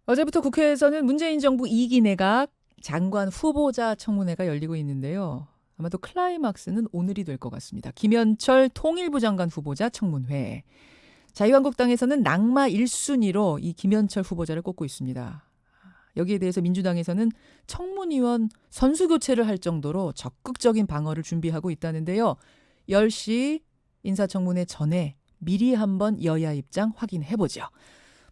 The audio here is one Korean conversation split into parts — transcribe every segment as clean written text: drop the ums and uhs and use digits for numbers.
어제부터 국회에서는 문재인 정부 2기 내각 장관 후보자 청문회가 열리고 있는데요. 아마도 클라이막스는 오늘이 될 것 같습니다. 김현철 통일부 장관 후보자 청문회. 자유한국당에서는 낙마 1순위로 이 김현철 후보자를 꼽고 있습니다. 여기에 대해서 민주당에서는 청문위원 선수 교체를 할 정도로 적극적인 방어를 준비하고 있다는데요. 10시 인사청문회 전에 미리 한번 여야 입장 확인해보죠.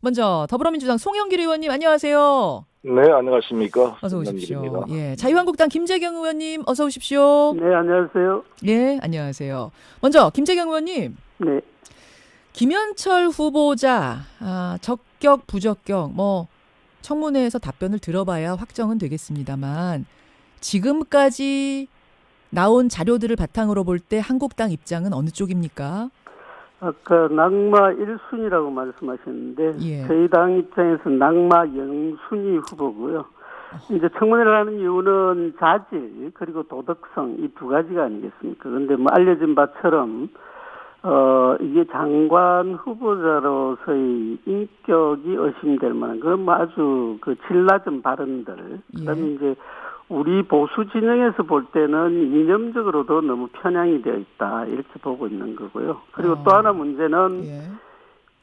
먼저 더불어민주당 송영길 의원님 안녕하세요. 네, 안녕하십니까. 어서 오십시오. 송영길입니다. 예, 자유한국당 김재경 의원님 어서 오십시오. 네, 안녕하세요. 예, 안녕하세요. 먼저 김재경 의원님. 네. 김현철 후보자 적격 부적격 청문회에서 답변을 들어봐야 확정은 되겠습니다만 지금까지 나온 자료들을 바탕으로 볼 때 한국당 입장은 어느 쪽입니까? 아까 낙마 1순위라고 말씀하셨는데 예. 저희 당 입장에서 낙마 0순위 후보고요. 이제 청문회를 하는 이유는 자질 그리고 도덕성 이 두 가지가 아니겠습니까? 그런데 알려진 바처럼 이게 장관 후보자로서의 인격이 의심될 만한 그런 아주 질 낮은 발언들. 그다음에 이제 우리 보수 진영에서 볼 때는 이념적으로도 너무 편향이 되어 있다 이렇게 보고 있는 거고요. 그리고 또 하나 문제는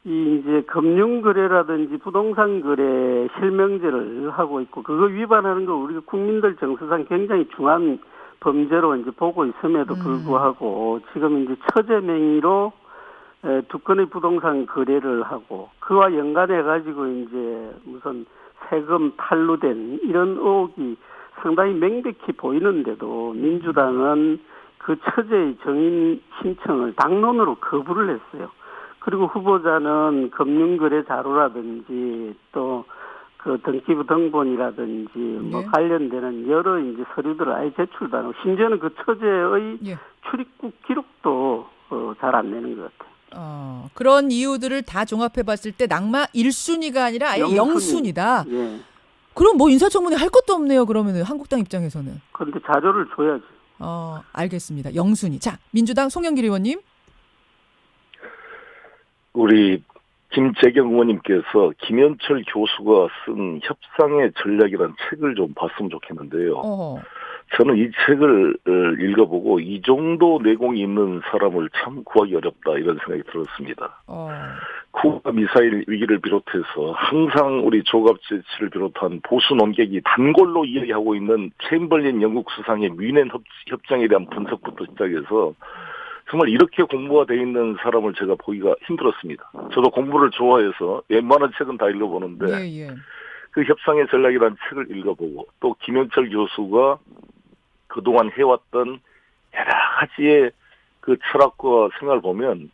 이 이제 금융거래라든지 부동산 거래 실명제를 하고 있고 그거 위반하는 거 우리가 국민들 정서상 굉장히 중한 범죄로 이제 보고 있음에도 불구하고 지금 이제 처제 명의로 두 건의 부동산 거래를 하고 그와 연관해 가지고 이제 무슨 세금 탈루된 이런 의혹이 상당히 명백히 보이는데도 민주당은 그 처제의 정인 신청을 당론으로 거부를 했어요. 그리고 후보자는 금융거래 자료라든지 또 그 등기부 등본이라든지 관련되는 여러 이제 서류들을 아예 제출도 안 하고 심지어는 그 처제의 출입국 기록도 잘 안 내는 것 같아요. 그런 이유들을 다 종합해 봤을 때 낙마 1순위가 아니라 아예 0순위다. 예. 그럼 인사청문회 할 것도 없네요. 그러면은 한국당 입장에서는. 그런데 자료를 줘야지. 알겠습니다. 0순위. 자, 민주당 송영길 의원님. 우리 김재경 의원님께서 김현철 교수가 쓴 협상의 전략이라는 책을 좀 봤으면 좋겠는데요. 저는 이 책을 읽어보고 이 정도 내공이 있는 사람을 참 구하기 어렵다 이런 생각이 들었습니다. 쿠바 미사일 위기를 비롯해서 항상 우리 조갑제치를 비롯한 보수 논객이 단골로 이야기하고 있는 챔벌린 영국 수상의 뮌헨 협정에 대한 분석부터 시작해서 정말 이렇게 공부가 돼 있는 사람을 제가 보기가 힘들었습니다. 저도 공부를 좋아해서 웬만한 책은 다 읽어보는데 그 협상의 전략이라는 책을 읽어보고 또 김현철 교수가 그동안 해왔던 여러 가지의 그 철학과 생각을 보면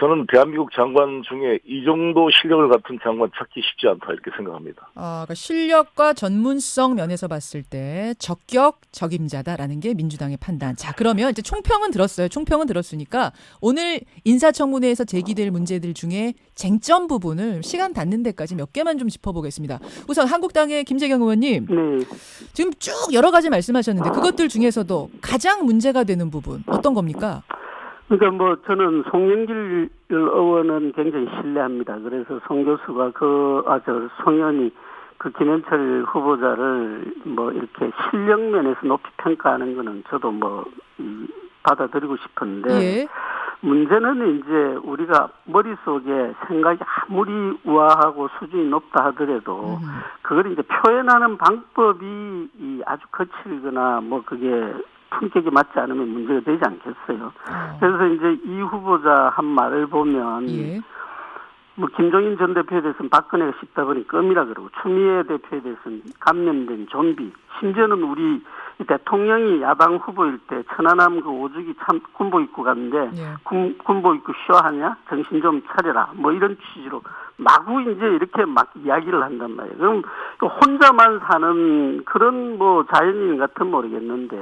저는 대한민국 장관 중에 이 정도 실력을 갖춘 장관 찾기 쉽지 않다 이렇게 생각합니다. 그러니까 실력과 전문성 면에서 봤을 때 적격 적임자다라는 게 민주당의 판단. 자, 그러면 이제 총평은 들었어요. 총평은 들었으니까 오늘 인사청문회에서 제기될 문제들 중에 쟁점 부분을 시간 닿는 데까지 몇 개만 좀 짚어보겠습니다. 우선 한국당의 김재경 의원님. 지금 쭉 여러 가지 말씀하셨는데 그것들 중에서도 가장 문제가 되는 부분 어떤 겁니까? 그러니까 저는 송영길 의원은 굉장히 신뢰합니다. 그래서 송 교수가 송 의원이 그 김현철 후보자를 이렇게 실력 면에서 높이 평가하는 거는 저도 받아들이고 싶은데 문제는 이제 우리가 머릿속에 생각이 아무리 우아하고 수준이 높다 하더라도 그걸 이제 표현하는 방법이 아주 거칠거나 그게 품격이 맞지 않으면 문제가 되지 않겠어요. 그래서 이제 이 후보자 한 말을 보면 김종인 전 대표에 대해서는 박근혜가 씹다 보니 껌이라 그러고 추미애 대표에 대해서는 감염된 좀비 심지어는 우리 대통령이 야당 후보일 때 천안함 그 오죽이 참 군복 입고 갔는데 군복 입고 쇼하냐 정신 좀 차려라 이런 취지로 마구 이제 이렇게 막 이야기를 한단 말이에요. 그럼 혼자만 사는 그런 자연인 같은 모르겠는데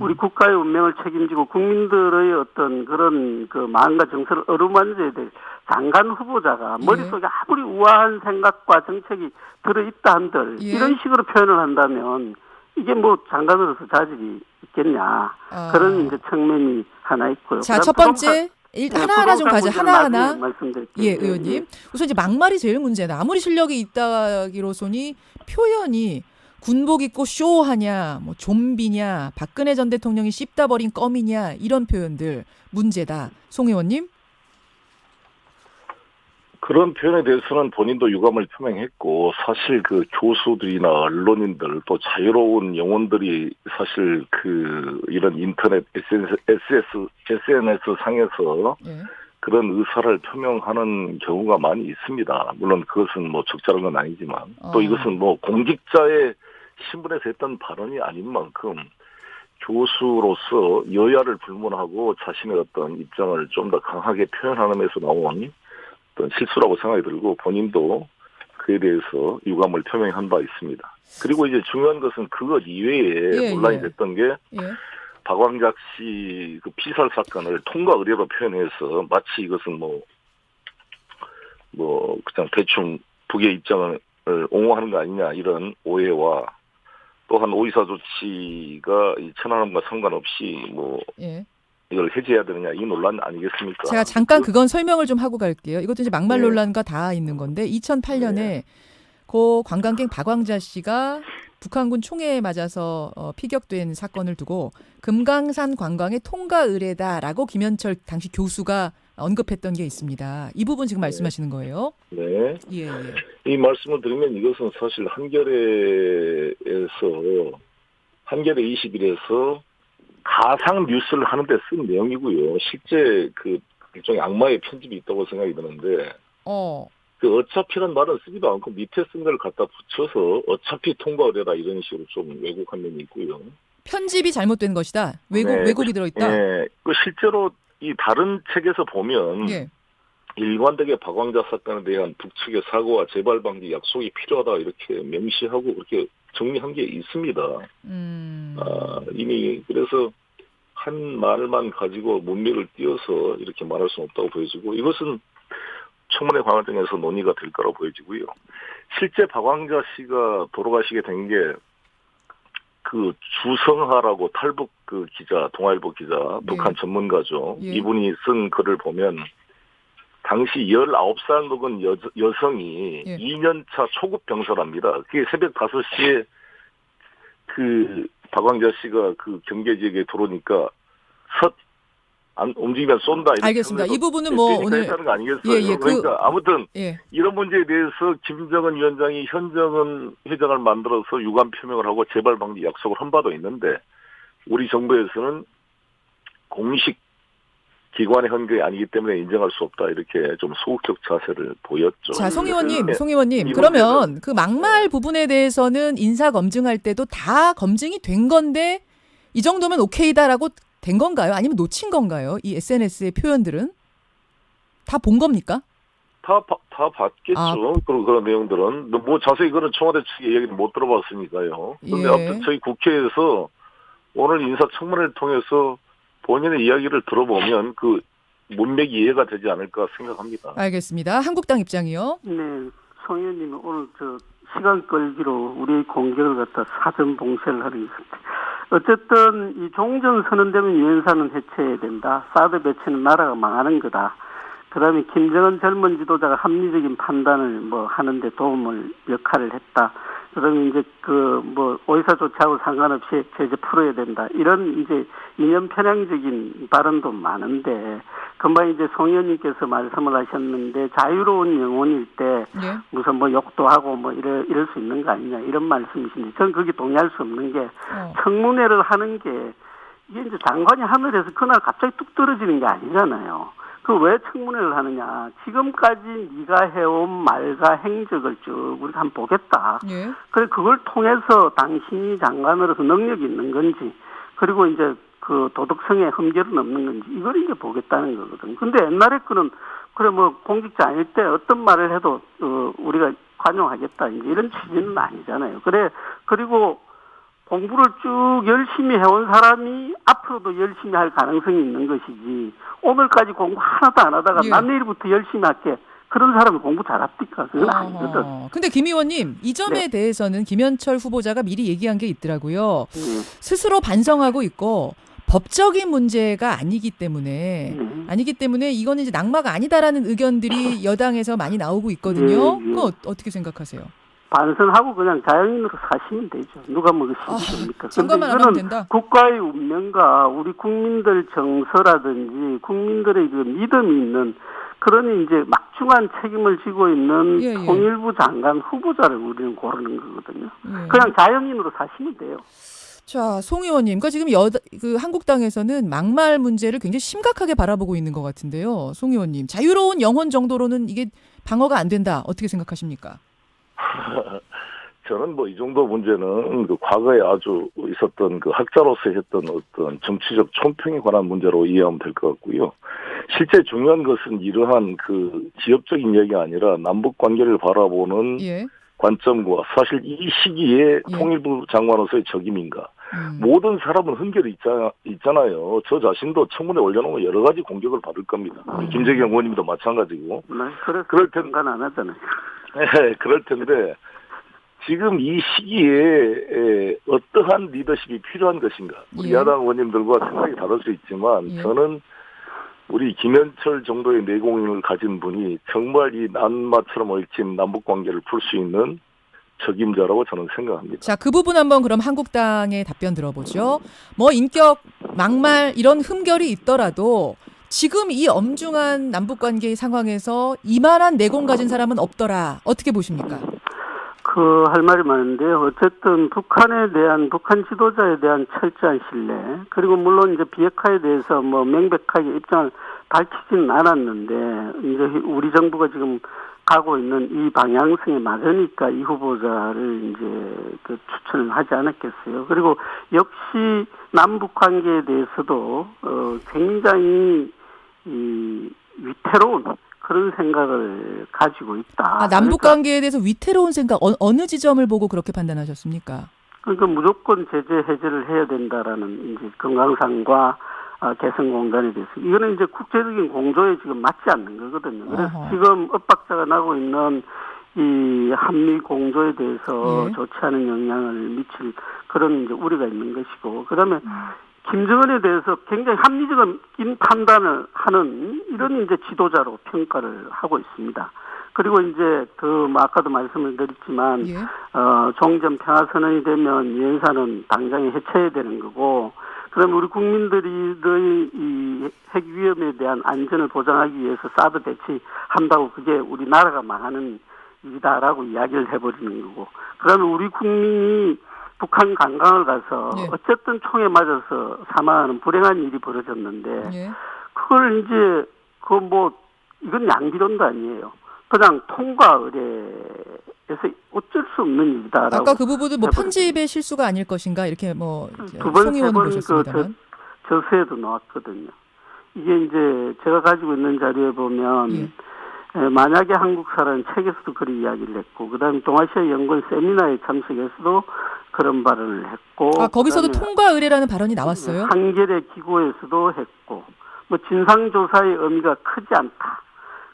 우리 국가의 운명을 책임지고 국민들의 어떤 그런 그 마음과 정서를 어루만져야 될 장관 후보자가 머릿속에 아무리 우아한 생각과 정책이 들어있다 한들 이런 식으로 표현을 한다면 이게 장관으로서 자질이 있겠냐 그런 이제 측면이 하나 있고요. 자, 첫 번째 하나하나 좀 가자. 하나하나. 말씀드릴게요. 예, 의원님. 우선 이제 막말이 제일 문제다. 아무리 실력이 있다기로서니 표현이 군복 입고 쇼하냐, 뭐 좀비냐, 박근혜 전 대통령이 씹다 버린 껌이냐 이런 표현들 문제다. 송 의원님. 그런 표현에 대해서는 본인도 유감을 표명했고 사실 그 교수들이나 언론인들 또 자유로운 영혼들이 사실 그 이런 인터넷 SNS 상에서 예. 그런 의사를 표명하는 경우가 많이 있습니다. 물론 그것은 뭐 적절한 건 아니지만 또 이것은 뭐 공직자의 신분에서 했던 발언이 아닌 만큼 교수로서 여야를 불문하고 자신의 어떤 입장을 좀 더 강하게 표현하는 데서 나온 어떤 실수라고 생각이 들고 본인도 그에 대해서 유감을 표명한 바 있습니다. 그리고 이제 중요한 것은 그것 이외에 논란이 됐던 게 박광작 씨 그 피살 사건을 통과 의례로 표현해서 마치 이것은 뭐 그냥 대충 북의 입장을 옹호하는 거 아니냐 이런 오해와 또한 오이사 조치가 이 천안함과 상관없이 이걸 해제해야 되느냐 이 논란 아니겠습니까? 제가 잠깐 그건 설명을 좀 하고 갈게요. 이것도 이제 막말 논란과 다 있는 건데 2008년에 고 관광객 박광자 씨가 북한군 총애에 맞아서 피격된 사건을 두고 금강산 관광의 통과 의례다라고 김현철 당시 교수가 언급했던 게 있습니다. 이 부분 지금 말씀하시는 거예요? 네. 예. 이 말씀을 드리면 이것은 사실 한겨레 20일에서 가상 뉴스를 하는데 쓴 내용이고요. 실제 그 일종의 악마의 편집이 있다고 생각이 드는데, 그 어차피란 말은 쓰지도 않고 밑에 쓴 걸 갖다 붙여서 어차피 통과 의례다 이런 식으로 좀 왜곡한 면이 있고요. 편집이 잘못된 것이다. 왜곡이 들어있다. 네. 그 실제로 이 다른 책에서 보면 일관되게 박광자 사건에 대한 북측의 사고와 재발 방지 약속이 필요하다 이렇게 명시하고 그렇게 정리한 게 있습니다. 이미 그래서 한 말만 가지고 문맥을 띄어서 이렇게 말할 수는 없다고 보여지고 이것은 청문회 과정에서 논의가 될 거라고 보여지고요. 실제 박광자 씨가 돌아가시게 된 게 그 주성하라고 탈북 그 기자, 동아일보 기자, 북한 전문가죠. 이분이 쓴 글을 보면 당시 19살 먹은 여성이 2년차 초급 병사랍니다. 그게 새벽 5시에 그 박광자 씨가 그 경계 지역에 들어오니까 안 움직이면 쏜다. 알겠습니다. 이 부분은 뭐 오늘 하는 거 아니겠어요? 그러니까 아무튼 이런 문제에 대해서 김정은 위원장이 현정은 회장을 만들어서 유감 표명을 하고 재발 방지 약속을 한 바도 있는데 우리 정부에서는 공식 기관의 헌금이 아니기 때문에 인정할 수 없다 이렇게 좀 소극적 자세를 보였죠. 자, 송 의원님, 그러면 그 막말 부분에 대해서는 인사 검증할 때도 다 검증이 된 건데 이 정도면 오케이다라고 된 건가요? 아니면 놓친 건가요? 이 SNS의 표현들은 다 본 겁니까? 다 봤겠죠. 그런 내용들은 뭐 자세히 그런 청와대 측의 얘기는 못 들어봤으니까요. 그런데 아무튼 저희 국회에서 오늘 인사청문회를 통해서 본인의 이야기를 들어보면 그 문맥이 이해가 되지 않을까 생각합니다. 알겠습니다. 한국당 입장이요? 네, 송 의원님이 오늘 시간 끌기로 우리의 공격을 갖다 사전 봉쇄를 하는 것 같아요. 어쨌든 이 종전 선언되면 유엔사는 해체해야 된다. 사드 배치는 나라가 망하는 거다. 그다음에 김정은 젊은 지도자가 합리적인 판단을 하는데 역할을 했다. 그러면 이제 오이사 조치하고 상관없이 제재 풀어야 된다. 이런 이제 이념 편향적인 발언도 많은데 금방 이제 송 의원님께서 말씀을 하셨는데 자유로운 영혼일 때 무슨 욕도 하고 이럴 수 있는 거 아니냐 이런 말씀이신데 저는 거기 동의할 수 없는 게 청문회를 하는 게 이게 이제 장관이 하늘에서 그날 갑자기 뚝 떨어지는 게 아니잖아요. 그 왜 청문회를 하느냐. 지금까지 네가 해온 말과 행적을 쭉 우리가 한번 보겠다. 그래 그걸 통해서 당신이 장관으로서 능력이 있는 건지 그리고 이제 그 도덕성에 흠결은 없는 건지 이걸 이제 보겠다는 거거든. 근데 옛날에 거는 그래 공직자 아닐 때 어떤 말을 해도 우리가 관용하겠다 이제 이런 취지는 아니잖아요. 그리고 공부를 쭉 열심히 해온 사람이 앞으로도 열심히 할 가능성이 있는 것이지 오늘까지 공부 하나도 안 하다가 난 내일부터 열심히 할게 그런 사람이 공부 잘합니까? 그건 아니거든. 근데 김 의원님 이 점에 대해서는 김현철 후보자가 미리 얘기한 게 있더라고요. 스스로 반성하고 있고 법적인 문제가 아니기 때문에 이거는 이제 낙마가 아니다라는 의견들이 여당에서 많이 나오고 있거든요. 그거 어떻게 생각하세요? 반성하고 그냥 자연인으로 사시면 되죠. 누가 뭐 시키십니까? 장관만 안 하면 된다. 국가의 운명과 우리 국민들 정서라든지 국민들의 그 믿음이 있는 그러니 이제 막중한 책임을 지고 있는 통일부 장관 후보자를 우리는 고르는 거거든요. 그냥 자연인으로 사시면 돼요. 자, 송 의원님, 그러니까 지금 한국당에서는 막말 문제를 굉장히 심각하게 바라보고 있는 것 같은데요. 송 의원님, 자유로운 영혼 정도로는 이게 방어가 안 된다. 어떻게 생각하십니까? 저는 뭐 이 정도 문제는 그 과거에 아주 있었던 그 학자로서 했던 어떤 정치적 촌평에 관한 문제로 이해하면 될 것 같고요. 실제 중요한 것은 이러한 그 지역적인 얘기가 아니라 남북 관계를 바라보는 관점과 사실 이 시기에 통일부 장관으로서의 적임인가. 모든 사람은 흠결이 있잖아요. 저 자신도 청문회 올려놓으면 여러 가지 공격을 받을 겁니다. 김재경 의원님도 마찬가지고. 그럴 텐간 안 하잖아요. 네, 그럴 텐데 지금 이 시기에 어떠한 리더십이 필요한 것인가. 우리 야당 의원님들과 생각이 다를 수 있지만 저는 우리 김현철 정도의 내공을 가진 분이 정말 이 난마처럼 얽힌 남북관계를 풀 수 있는 적임자라고 저는 생각합니다. 자, 그 부분 한번 그럼 한국당의 답변 들어보죠. 뭐 인격, 막말 이런 흠결이 있더라도 지금 이 엄중한 남북관계 상황에서 이만한 내공 가진 사람은 없더라. 어떻게 보십니까? 할 말이 많은데요. 어쨌든 북한 지도자에 대한 철저한 신뢰, 그리고 물론 이제 비핵화에 대해서 뭐 명백하게 입장을 밝히지는 않았는데, 이제 우리 정부가 지금 가고 있는 이 방향성에 맞으니까 이 후보자를 이제 그 추천을 하지 않았겠어요. 그리고 역시 남북 관계에 대해서도 굉장히 위태로운 그런 생각을 가지고 있다. 남북 관계에 대해서 위태로운 생각 어느 지점을 보고 그렇게 판단하셨습니까? 그러니까 무조건 제재 해제를 해야 된다라는 이제 건강상과 개성공단에 대해서 이거는 이제 국제적인 공조에 지금 맞지 않는 거거든요. 그래서 지금 엇박자가 나고 있는 이 한미 공조에 대해서 좋지 않은 영향을 미칠 그런 이제 우려가 있는 것이고, 그다음에 김정은에 대해서 굉장히 합리적인 판단을 하는 이런 이제 지도자로 평가를 하고 있습니다. 그리고 이제 아까도 말씀을 드렸지만 종전 평화선언이 되면 유엔사는 당장에 해체해야 되는 거고, 그럼 우리 국민들의 이 핵 위험에 대한 안전을 보장하기 위해서 사드 배치한다고 그게 우리나라가 망하는 일이다라고 이야기를 해버리는 거고, 그러면 우리 국민이 북한 관광을 가서 어쨌든 총에 맞아서 사망하는 불행한 일이 벌어졌는데 그걸 이제 이건 양비론도 아니에요. 그냥 통과 의뢰에서 어쩔 수 없는 일이다라고. 아까 그 부분은 뭐 편집의 실수가 아닐 것인가 이렇게 송 의원은 보셨습니다만 저서에도 나왔거든요. 이게 이제 제가 가지고 있는 자료에 보면 만약에 한국사라는 책에서도 그런 이야기를 했고, 그다음에 동아시아 연구원 세미나에 참석해서도 그런 발언을 했고, 거기서도 통과 의뢰라는 발언이 나왔어요? 한겨레 기고에서도 했고, 뭐 진상조사의 의미가 크지 않다.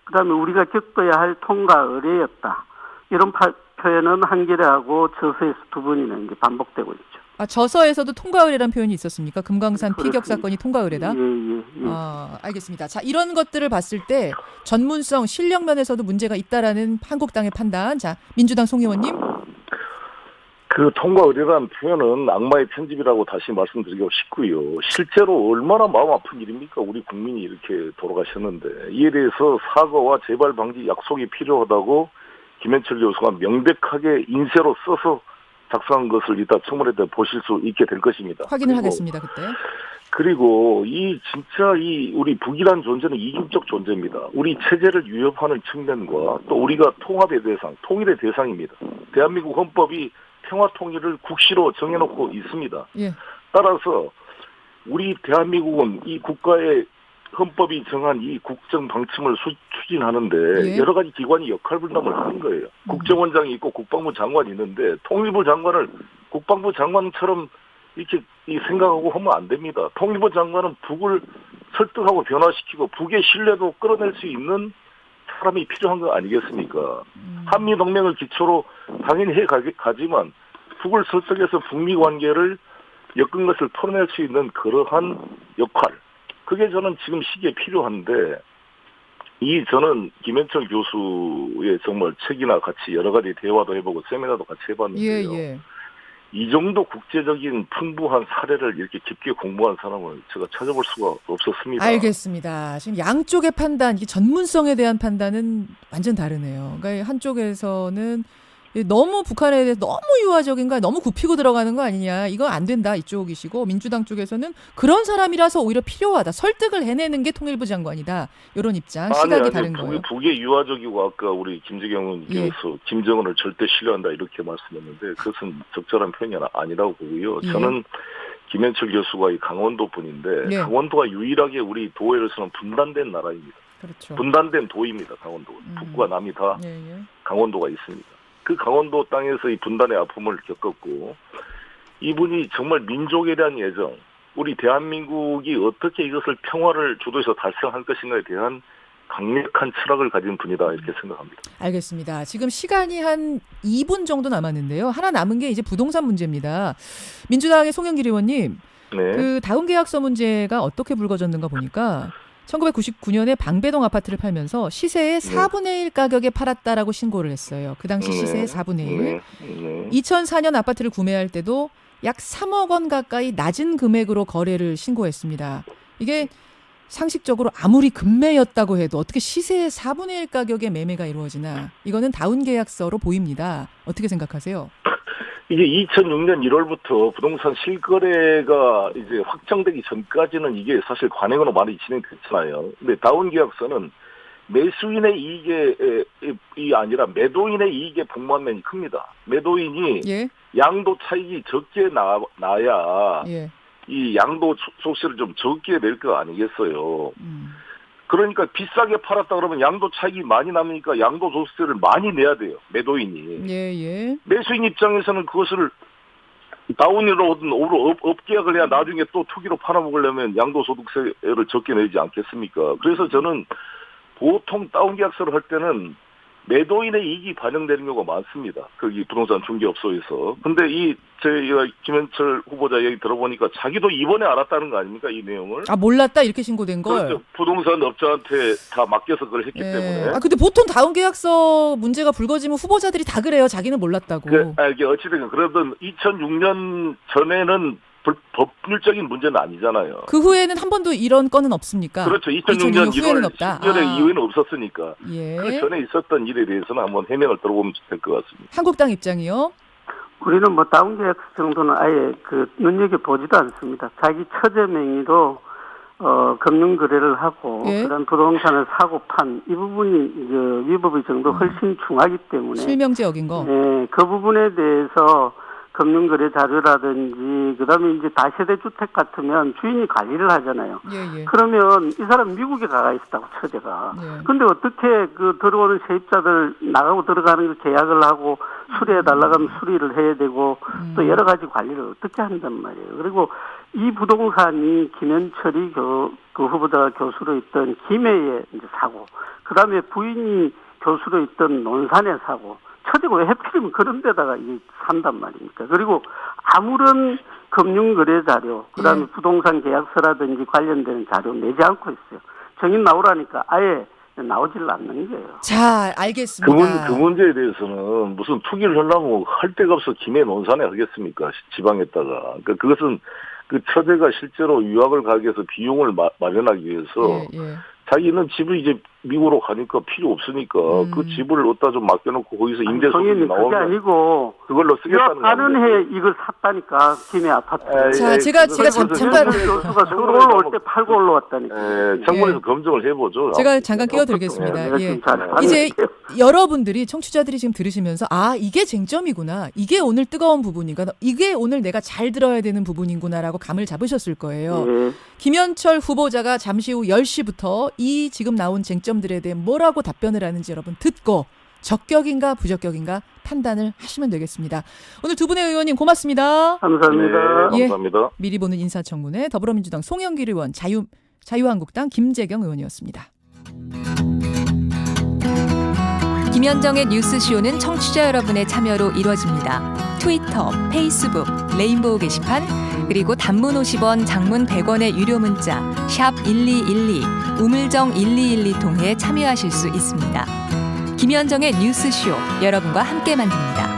그다음에 우리가 겪어야 할 통과 의뢰였다. 이런 표현은 한겨레하고 저서에서 두 번이나 이제 반복되고 있죠. 저서에서도 통과 의뢰라는 표현이 있었습니까? 금강산 피격 사건이 통과 의뢰다? 예. 알겠습니다. 자, 이런 것들을 봤을 때 전문성, 실력 면에서도 문제가 있다라는 한국당의 판단. 자, 민주당 송 의원님. 그 통과 의뢰라는 표현은 악마의 편집이라고 다시 말씀드리고 싶고요. 실제로 얼마나 마음 아픈 일입니까? 우리 국민이 이렇게 돌아가셨는데 이에 대해서 사과와 재발 방지 약속이 필요하다고 김현철 교수가 명백하게 인쇄로 써서 작성한 것을 이따 청문회 때 보실 수 있게 될 것입니다. 확인을 하겠습니다, 그때. 그리고 진짜 우리 북이란 존재는 이중적 존재입니다. 우리 체제를 위협하는 측면과 또 우리가 통합의 대상, 통일의 대상입니다. 대한민국 헌법이 평화 통일을 국시로 정해놓고 있습니다. 따라서 우리 대한민국은 이 국가의 헌법이 정한 이 국정 방침을 추진하는데 여러 가지 기관이 역할 분담을 하는 거예요. 국정원장이 있고 국방부 장관이 있는데 통일부 장관을 국방부 장관처럼 이렇게 생각하고 하면 안 됩니다. 통일부 장관은 북을 설득하고 변화시키고 북의 신뢰도 끌어낼 수 있는 사람이 필요한 거 아니겠습니까? 한미동맹을 기초로 당연히 가지만 북을 설득해서 북미 관계를 엮은 것을 털어낼 수 있는 그러한 역할, 그게 저는 지금 시기에 필요한데, 저는 김현철 교수의 정말 책이나 같이 여러 가지 대화도 해보고 세미나도 같이 해봤는데요. 예. 이 정도 국제적인 풍부한 사례를 이렇게 깊게 공부한 사람을 제가 찾아볼 수가 없었습니다. 알겠습니다. 지금 양쪽의 판단, 이 전문성에 대한 판단은 완전 다르네요. 그러니까 한쪽에서는 너무 북한에 대해서 너무 유화적인가, 너무 굽히고 들어가는 거 아니냐, 이거 안 된다 이쪽이시고, 민주당 쪽에서는 그런 사람이라서 오히려 필요하다, 설득을 해내는 게 통일부 장관이다, 이런 입장, 시각이 다른 거예요. 북의 유화적이고 아까 우리 김재경 의원님께서 김정은을 절대 신뢰한다 이렇게 말씀했는데 그것은 적절한 표현이 아니라고 보고요. 저는 김현철 교수가 이 강원도 분인데 강원도가 유일하게 우리 도에서는 분단된 나라입니다. 그렇죠. 분단된 도입니다. 강원도가. 북과 남이 다 강원도가 있습니다. 그 강원도 땅에서 이 분단의 아픔을 겪었고, 이분이 정말 민족에 대한 애정, 우리 대한민국이 어떻게 이것을 평화를 주도해서 달성할 것인가에 대한 강력한 철학을 가진 분이다 이렇게 생각합니다. 알겠습니다. 지금 시간이 한 2분 정도 남았는데요. 하나 남은 게 이제 부동산 문제입니다. 민주당의 송영길 의원님, 그 다운 계약서 문제가 어떻게 불거졌는가 보니까 1999년에 방배동 아파트를 팔면서 시세의 4분의 1 가격에 팔았다라고 신고를 했어요. 그 당시 시세의 4분의 1. 2004년 아파트를 구매할 때도 약 3억 원 가까이 낮은 금액으로 거래를 신고했습니다. 이게 상식적으로 아무리 급매였다고 해도 어떻게 시세의 4분의 1 가격에 매매가 이루어지나, 이거는 다운 계약서로 보입니다. 어떻게 생각하세요? 이게 2006년 1월부터 부동산 실거래가 이제 확정되기 전까지는 이게 사실 관행으로 많이 진행됐잖아요. 근데 다운 계약서는 매수인의 이익이 아니라 매도인의 이익에 복무한 면이 큽니다. 매도인이 양도 차익이 적게 나야 이 양도 소득세를 좀 적게 낼 거 아니겠어요. 그러니까 비싸게 팔았다 그러면 양도 차익이 많이 남으니까 양도 소득세를 많이 내야 돼요. 매도인이. 매수인 입장에서는 그것을 다운이로든 업계약을 해야 나중에 또 투기로 팔아먹으려면 양도 소득세를 적게 내지 않겠습니까? 그래서 저는 보통 다운 계약서를 할 때는 매도인의 이익이 반영되는 경우가 많습니다. 거기 부동산 중개업소에서. 근데 저희가 김현철 후보자 얘기 들어보니까 자기도 이번에 알았다는 거 아닙니까? 이 내용을. 아, 몰랐다 이렇게 신고된 걸? 그렇죠. 부동산 업자한테 다 맡겨서 그걸 했기 때문에. 아, 근데 보통 다운 계약서 문제가 불거지면 후보자들이 다 그래요. 자기는 몰랐다고. 이게 어찌됐든 그러던 2006년 전에는 법률적인 문제는 아니잖아요. 그 후에는 한 번도 이런 건은 없습니까? 그렇죠. 2006년 1월 없다. 10년의 이후에는 없었으니까. 그 전에 있었던 일에 대해서는 한번 해명을 들어보면 될 것 같습니다. 한국당 입장이요? 우리는 뭐 다운 계약서 정도는 아예 눈여겨보지도 않습니다. 자기 처제 명의로 금융 거래를 하고 그런 부동산을 사고 판 이 부분이 위법의 정도 훨씬 중하기 때문에 실명제 어긴 거. 그 부분에 대해서 금융거래 자료라든지 그다음에 이제 다세대 주택 같으면 주인이 관리를 하잖아요. 그러면 이 사람 미국에 가가 있었다고 처제가. 근데 어떻게 그 들어오는 세입자들 나가고 들어가는 걸 계약을 하고 수리해 달라고 하면 수리를 해야 되고 또 여러 가지 관리를 어떻게 한단 말이에요. 그리고 이 부동산이 김현철이 그 후보자가 교수로 있던 김해에 이제 사고, 그다음에 부인이 교수로 있던 논산에 사고. 처제가 왜 해필이면 그런 데다가 산단 말입니까? 그리고 아무런 금융거래 자료, 그 다음에 부동산 계약서라든지 관련되는 자료 내지 않고 있어요. 정인 나오라니까 아예 나오질 않는 거예요. 자, 알겠습니다. 그 문제에 대해서는 무슨 투기를 하려고 할 데가 없어 김해 논산에 하겠습니까? 지방에다가. 그러니까 그것은 그 처제가 실제로 유학을 가기 위해서 비용을 마련하기 위해서 자기는 집을 이제 미국으로 가니까 필요 없으니까 그 집을 어디다 좀 맡겨놓고 거기서 임대 소득이 나오면 그게 아니고 그걸로 쓰겠다는 거 가는 해 이걸 샀다니까 김해 아파트. 자, 제가 잠깐 교수가 서울 올라올 때 팔고 올라왔다니까. 청문회에서 검증을 해보죠. 제가 잠깐 끼어들겠습니다. 이제 여러분들이 청취자들이 지금 들으시면서 이게 쟁점이구나, 이게 오늘 뜨거운 부분이구나, 이게 오늘 내가 잘 들어야 되는 부분이구나라고 감을 잡으셨을 거예요. 김현철 후보자가 잠시 후 10시부터 이 지금 나온 쟁점들에 대해 뭐라고 답변을 하는지 여러분 듣고 적격인가 부적격인가 판단을 하시면 되겠습니다. 오늘 두 분의 의원님 고맙습니다. 감사합니다. 감사합니다. 미리 보는 인사청문회 더불어민주당 송영길 의원, 자유한국당 김재경 의원이었습니다. 김현철 김현정의 뉴스쇼는 청취자 여러분의 참여로 이루어집니다. 트위터, 페이스북, 레인보우 게시판, 그리고 단문 50원, 장문 100원의 유료 문자 샵 1212, 우물정 1212 통해 참여하실 수 있습니다. 김현정의 뉴스쇼, 여러분과 함께 만듭니다.